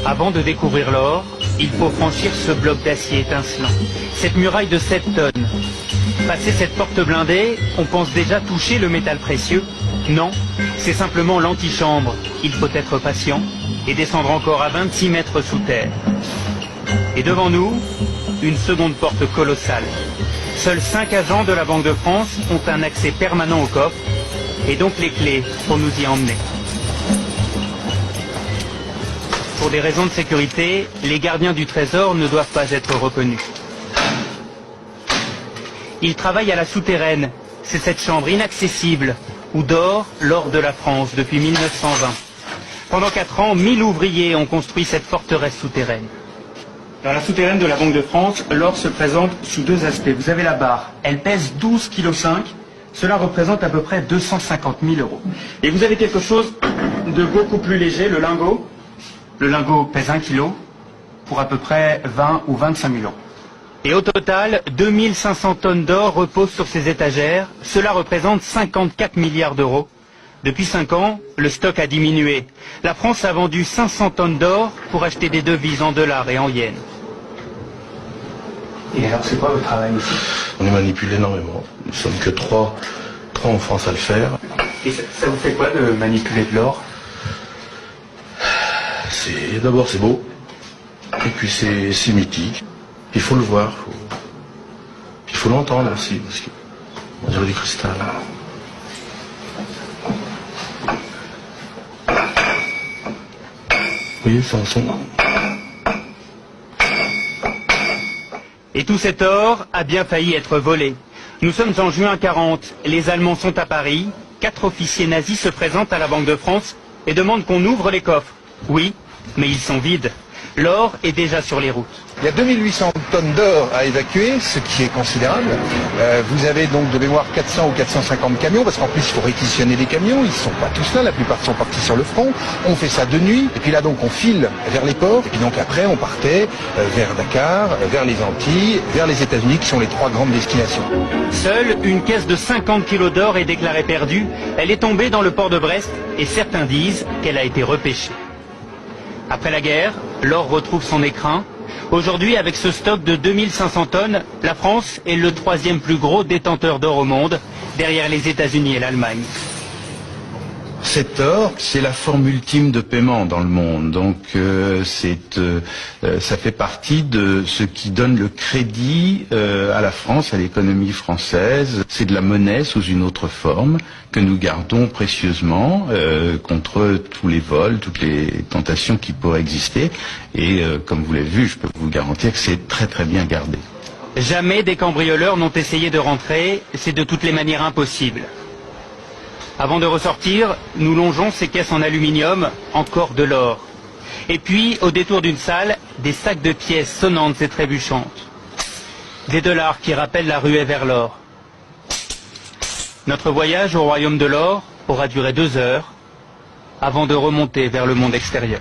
Avant de découvrir l'or, il faut franchir ce bloc d'acier étincelant, cette muraille de 7 tonnes. Passer cette porte blindée, on pense déjà toucher le métal précieux. Non, c'est simplement l'antichambre. Il faut être patient et descendre encore à 26 mètres sous terre. Et devant nous, une seconde porte colossale. Seuls 5 agents de la Banque de France ont un accès permanent au coffre et donc les clés pour nous y emmener. Pour des raisons de sécurité, les gardiens du trésor ne doivent pas être reconnus. Ils travaillent à la souterraine. C'est cette chambre inaccessible où dort l'or de la France depuis 1920. Pendant 4 ans, 1000 ouvriers ont construit cette forteresse souterraine. Dans la souterraine de la Banque de France, l'or se présente sous 2 aspects. Vous avez la barre, elle pèse 12,5 kg. Cela représente à peu près 250 000 €. Et vous avez quelque chose de beaucoup plus léger, le lingot. Le lingot pèse 1 kg pour à peu près 20 ou 25 000 €. Et au total, 2500 tonnes d'or reposent sur ces étagères. Cela représente 54 milliards d'euros. Depuis 5 ans, le stock a diminué. La France a vendu 500 tonnes d'or pour acheter des devises en dollars et en yens. Et alors, c'est quoi votre travail ici? On est manipulé énormément. Nous sommes que 3 en France à le faire. Et ça vous fait quoi de manipuler de l'or? D'abord c'est beau, et puis c'est mythique. Il faut le voir, il faut l'entendre aussi, parce qu'on dirait du cristal. Oui, c'est un son. Et tout cet or a bien failli être volé. Nous sommes en juin 40, les Allemands sont à Paris, 4 officiers nazis se présentent à la Banque de France et demandent qu'on ouvre les coffres. Oui, mais ils sont vides. L'or est déjà sur les routes. Il y a 2800 tonnes d'or à évacuer, ce qui est considérable. Vous avez donc de mémoire 400 ou 450 camions, parce qu'en plus il faut réquisitionner les camions, ils ne sont pas tous là, la plupart sont partis sur le front. On fait ça de nuit, et puis là donc on file vers les ports, et puis donc après on partait vers Dakar, vers les Antilles, vers les États-Unis, qui sont les 3 grandes destinations. Seule une caisse de 50 kilos d'or est déclarée perdue. Elle est tombée dans le port de Brest, et certains disent qu'elle a été repêchée. Après la guerre, l'or retrouve son écrin. Aujourd'hui, avec ce stock de 2500 tonnes, la France est le 3e plus gros détenteur d'or au monde, derrière les États-Unis et l'Allemagne. Cet or, c'est la forme ultime de paiement dans le monde. Donc ça fait partie de ce qui donne le crédit à la France, à l'économie française. C'est de la monnaie sous une autre forme que nous gardons précieusement contre tous les vols, toutes les tentations qui pourraient exister. Et comme vous l'avez vu, je peux vous garantir que c'est très très bien gardé. Jamais des cambrioleurs n'ont essayé de rentrer, c'est de toutes les manières impossible. Avant de ressortir, nous longeons ces caisses en aluminium, encore de l'or. Et puis, au détour d'une salle, des sacs de pièces sonnantes et trébuchantes. Des dollars qui rappellent la ruée vers l'or. Notre voyage au royaume de l'or aura duré 2 heures, avant de remonter vers le monde extérieur.